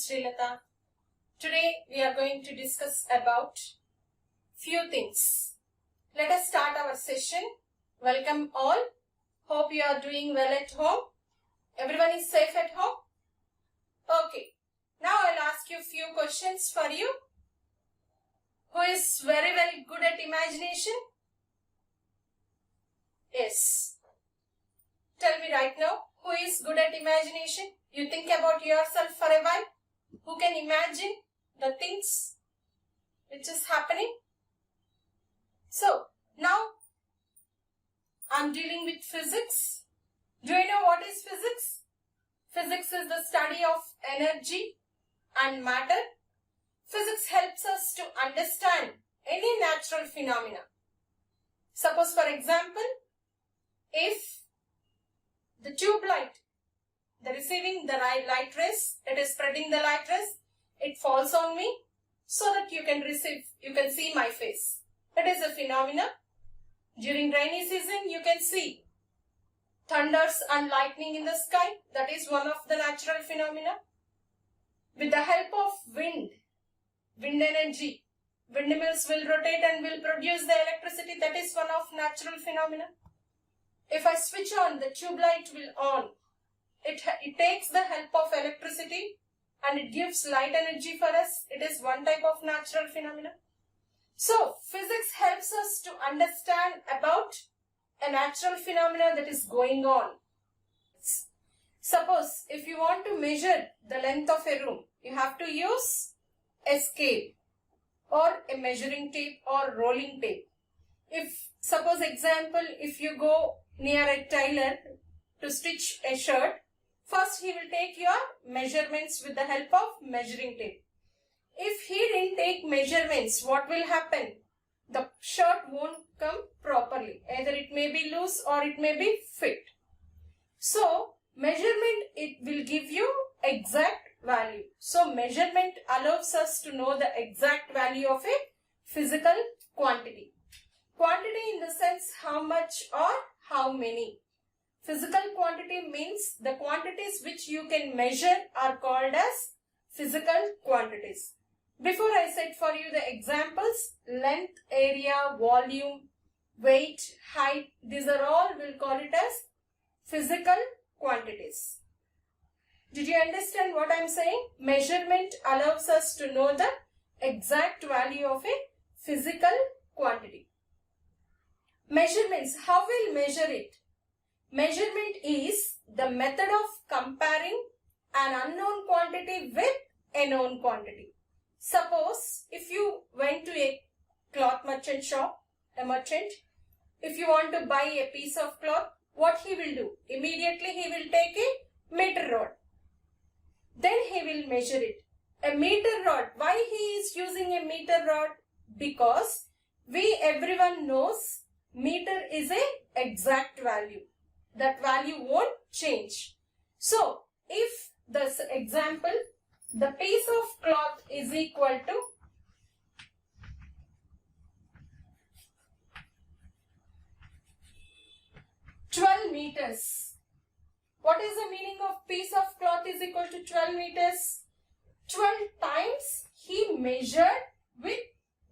Srilata. Today we are going to discuss about few things. Let us start our session. Welcome all. Hope you are doing well at home. Everyone is safe at home? Okay. Now I'll ask you few questions for you. Who is very good at imagination? Yes. Tell me right now, who is good at imagination? You think about yourself for a while. Who can imagine the things which is happening? So, now I'm dealing with physics. Do you know what is physics? Physics is the study of energy and matter. Physics helps us to understand any natural phenomena. Suppose for example, if the tube light, the receiving the light rays, it is spreading the light rays, it falls on me so that you can see my face. It is a phenomena. During rainy season, you can see thunders and lightning in the sky. That is one of the natural phenomena. With the help of wind energy, windmills will rotate and will produce the electricity. That is one of natural phenomena. If I switch on, the tube light will on. It takes the help of electricity and it gives light energy for us. It is one type of natural phenomena. So, physics helps us to understand about a natural phenomena that is going on. Suppose, if you want to measure the length of a room, you have to use a scale or a measuring tape or rolling tape. Suppose example, if you go near a tailor to stitch a shirt, first he will take your measurements with the help of measuring tape. If he didn't take measurements, what will happen? The shirt won't come properly. Either it may be loose or it may be fit. So, measurement, it will give you exact value. So, measurement allows us to know the exact value of a physical quantity. Quantity in the sense how much or how many. Physical quantity means the quantities which you can measure are called as physical quantities. Before I said for you the examples, length, area, volume, weight, height, these are all, we'll call it as physical quantities. Did you understand what I'm saying? Measurement allows us to know the exact value of a physical quantity. Measurements, how we'll measure it? Measurement is the method of comparing an unknown quantity with a known quantity. Suppose if you went to a cloth merchant shop, if you want to buy a piece of cloth, what he will do? Immediately he will take a meter rod. Then he will measure it. A meter rod. Why he is using a meter rod? Because everyone knows meter is a exact value. That value won't change. So, if this example, the piece of cloth is equal to 12 meters. What is the meaning of piece of cloth is equal to 12 meters? 12 times he measured with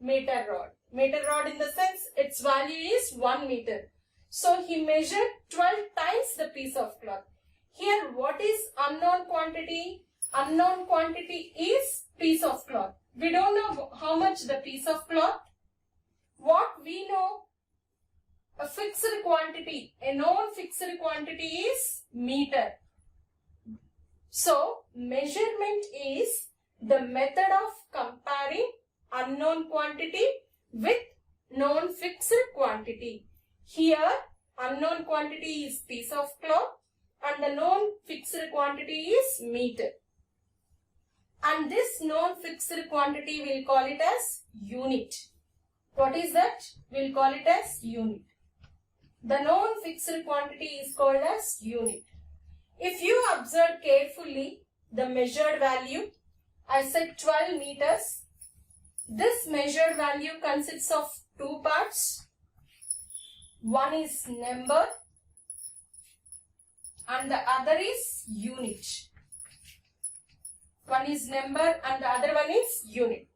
meter rod. Meter rod in the sense its value is 1 meter. So he measured 12 times the piece of cloth. Here what is unknown quantity? Unknown quantity is piece of cloth. We don't know how much the piece of cloth. What we know, a fixed quantity, a known fixed quantity is meter. So, measurement is the method of comparing unknown quantity with known fixed quantity. Here, unknown quantity is piece of cloth and the known fixed quantity is meter. And this known fixed quantity, we'll call it as unit. What is that? We'll call it as unit. The known fixed quantity is called as unit. If you observe carefully the measured value, I said 12 meters. This measured value consists of two parts. One is number and the other is unit. One is number and the other one is unit.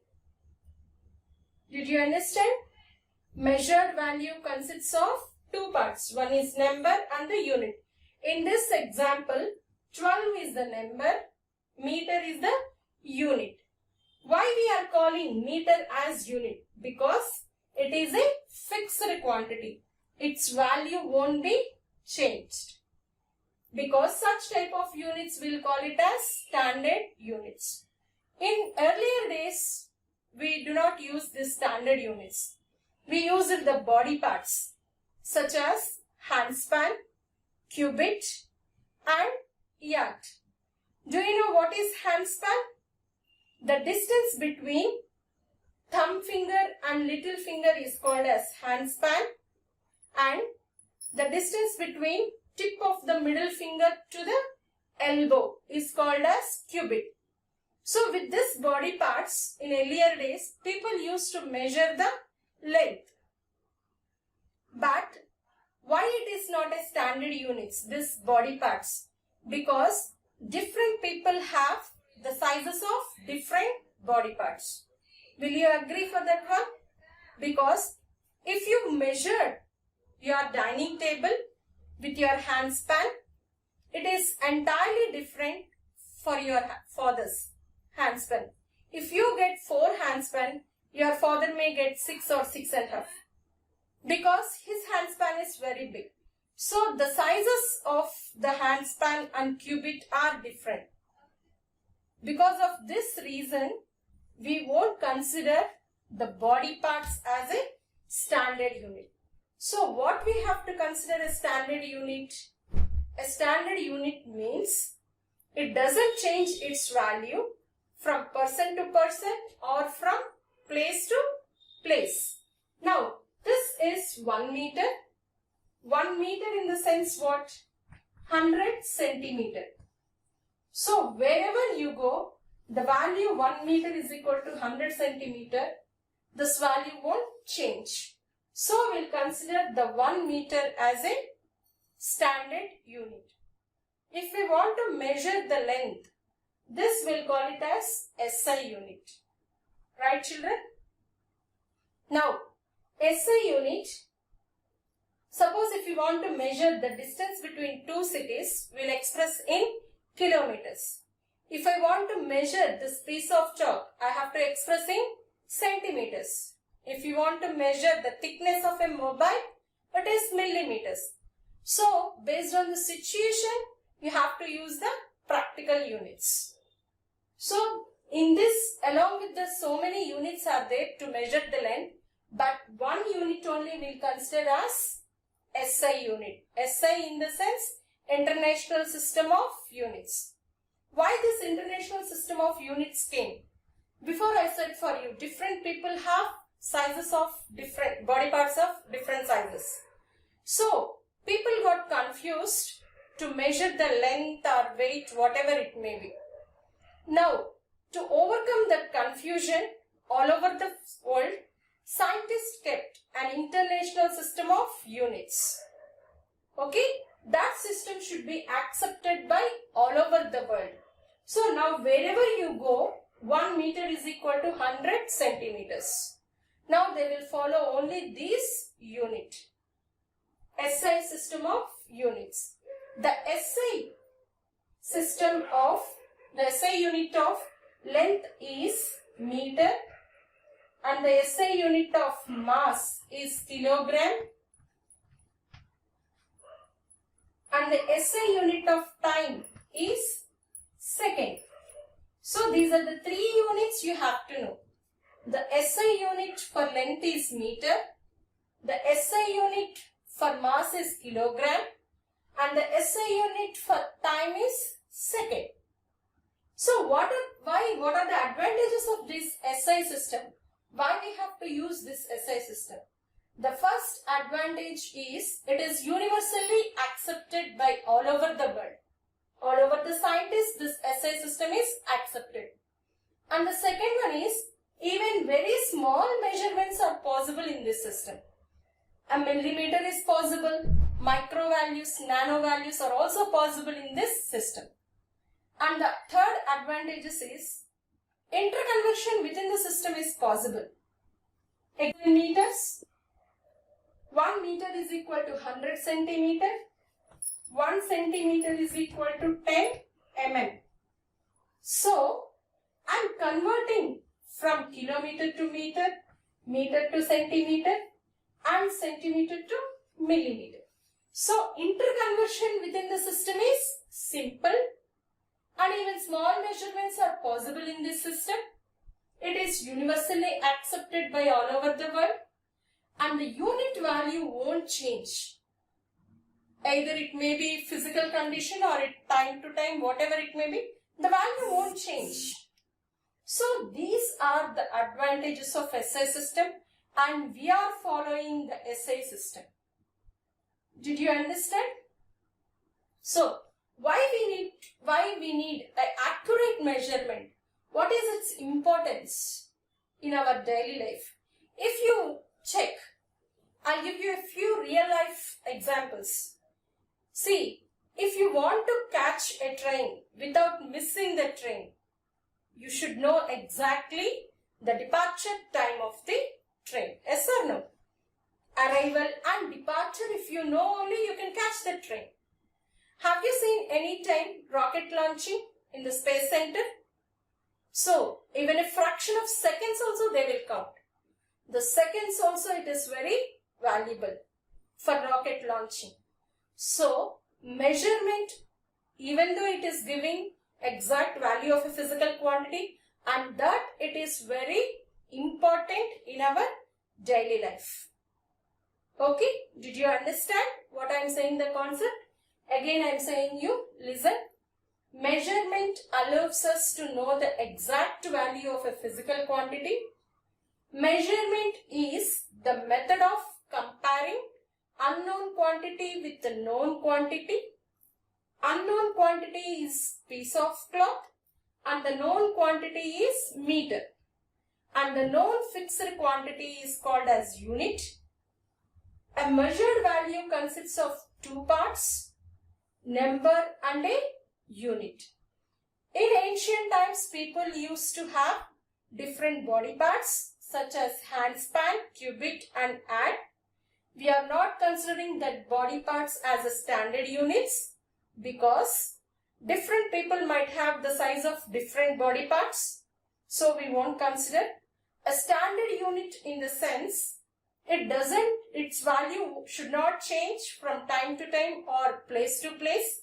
Did you understand? Measured value consists of two parts. One is number and the unit. In this example, 12 is the number, meter is the unit. Why we are calling meter as unit? Because it is a fixed quantity. Its value won't be changed. Because such type of units we'll call it as standard units. In earlier days, we do not use these standard units. We use the body parts such as handspan, cubit and yard. Do you know what is handspan? The distance between thumb finger and little finger is called as handspan, and the distance between tip of the middle finger to the elbow is called as cubit. So with this body parts, in earlier days, people used to measure the length. But why it is not a standard units, this body parts? Because different people have the sizes of different body parts. Will you agree for that one? Because if you measure your dining table with your handspan, it is entirely different for your father's handspan. If you get 4 handspan, your father may get 6 or 6.5 because his handspan is very big. So the sizes of the handspan and cubit are different. Because of this reason, we won't consider the body parts as a standard unit. So what we have to consider a standard unit? A standard unit means it doesn't change its value from person to person or from place to place. Now, this is 1 meter. 1 meter in the sense what? 100 centimeter. So, wherever you go, the value 1 meter is equal to 100 centimeter. This value won't change. So, we'll consider the 1 meter as a standard unit. If we want to measure the length, this we'll call it as SI unit. Right, children? Now, SI unit, suppose if you want to measure the distance between two cities, we'll express in kilometers. If I want to measure this piece of chalk, I have to express in centimeters. If you want to measure the thickness of a mobile, it is millimeters. So, based on the situation, you have to use the practical units. So, in this, along with the so many units are there to measure the length, but one unit only we'll consider as SI unit. SI in the sense, International System of Units. Why this International System of Units came? Before I said for you, different people have sizes of different, body parts of different sizes. So, people got confused to measure the length or weight, whatever it may be. Now, to overcome that confusion all over the world, scientists kept an international system of units. Okay, that system should be accepted by all over the world. So now wherever you go, 1 meter is equal to 100 centimeters. Now they will follow only this unit. SI system of units. The SI system of, the SI unit of length is meter and the SI unit of mass is kilogram and the SI unit of time is second. So these are the 3 units you have to know. The SI unit for length is meter, the SI unit for mass is kilogram and the SI unit for time is second. So what are the advantages of this SI system? Why we have to use this SI system? The first advantage is it is universally accepted by all over the world. All over the scientists, this SI system is accepted. And the second one is even very small measurements are possible in this system. A millimeter is possible, micro values, nano values are also possible in this system. And the third advantage is interconversion within the system is possible. In meters, 1 meter is equal to 100 centimeter. 1 centimeter is equal to 10 mm. So, I am converting from kilometer to meter, meter to centimeter, and centimeter to millimeter. So, interconversion within the system is simple, and even small measurements are possible in this system. It is universally accepted by all over the world, and the unit value won't change. Either it may be physical condition or time to time, whatever it may be, the value won't change. So these are the advantages of SI system, and we are following the SI system. Did you understand? So why we need an accurate measurement? What is its importance in our daily life? If you check, I'll give you a few real life examples. See, if you want to catch a train without missing the train, you should know exactly the departure time of the train. Yes or no? Arrival and departure, if you know only, you can catch the train. Have you seen any time rocket launching in the space center? So, even a fraction of seconds also they will count. The seconds also it is very valuable for rocket launching. So, measurement, even though it is giving exact value of a physical quantity, and that it is very important in our daily life. Okay, did you understand what I am saying, the concept? Again I am saying you, listen. Measurement allows us to know the exact value of a physical quantity. Measurement is the method of comparing unknown quantity with the known quantity. Unknown quantity is piece of cloth and the known quantity is meter. And the known fixed quantity is called as unit. A measured value consists of two parts, number and a unit. In ancient times, people used to have different body parts such as handspan, cubit and ad. We are not considering that body parts as a standard units because different people might have the size of different body parts. So we won't consider a standard unit in the sense its value should not change from time to time or place to place.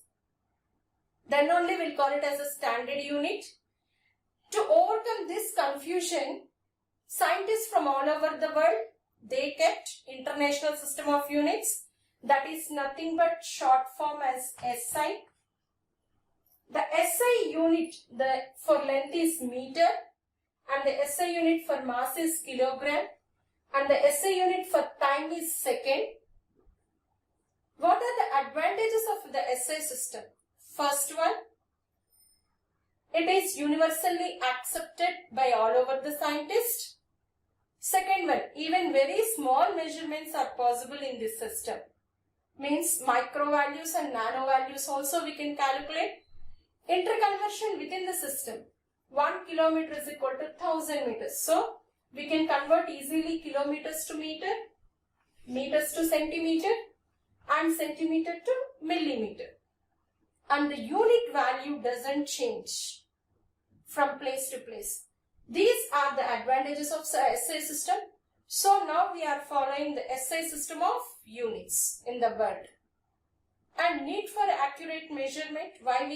Then only we'll call it as a standard unit. To overcome this confusion, scientists from all over the world, they kept International System of Units, that is nothing but short form as SI. The SI unit for length is meter, and the SI unit for mass is kilogram, and the SI unit for time is second. What are the advantages of the SI system? First one, it is universally accepted by all over the scientists. Second one, even very small measurements are possible in this system. Means micro values and nano values also we can calculate. Interconversion within the system. 1 kilometer is equal to 1000 meters. So, we can convert easily kilometers to meter, meters to centimeter, and centimeter to millimeter. And the unit value doesn't change from place to place. These are the advantages of the SI system. So now we are following the SI system of units in the world. And need for accurate measurement, why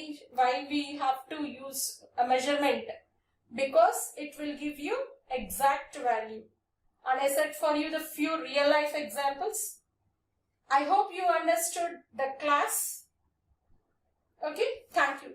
we have to use a measurement? Because it will give you exact value. And I said for you the few real life examples. I hope you understood the class. Okay, thank you.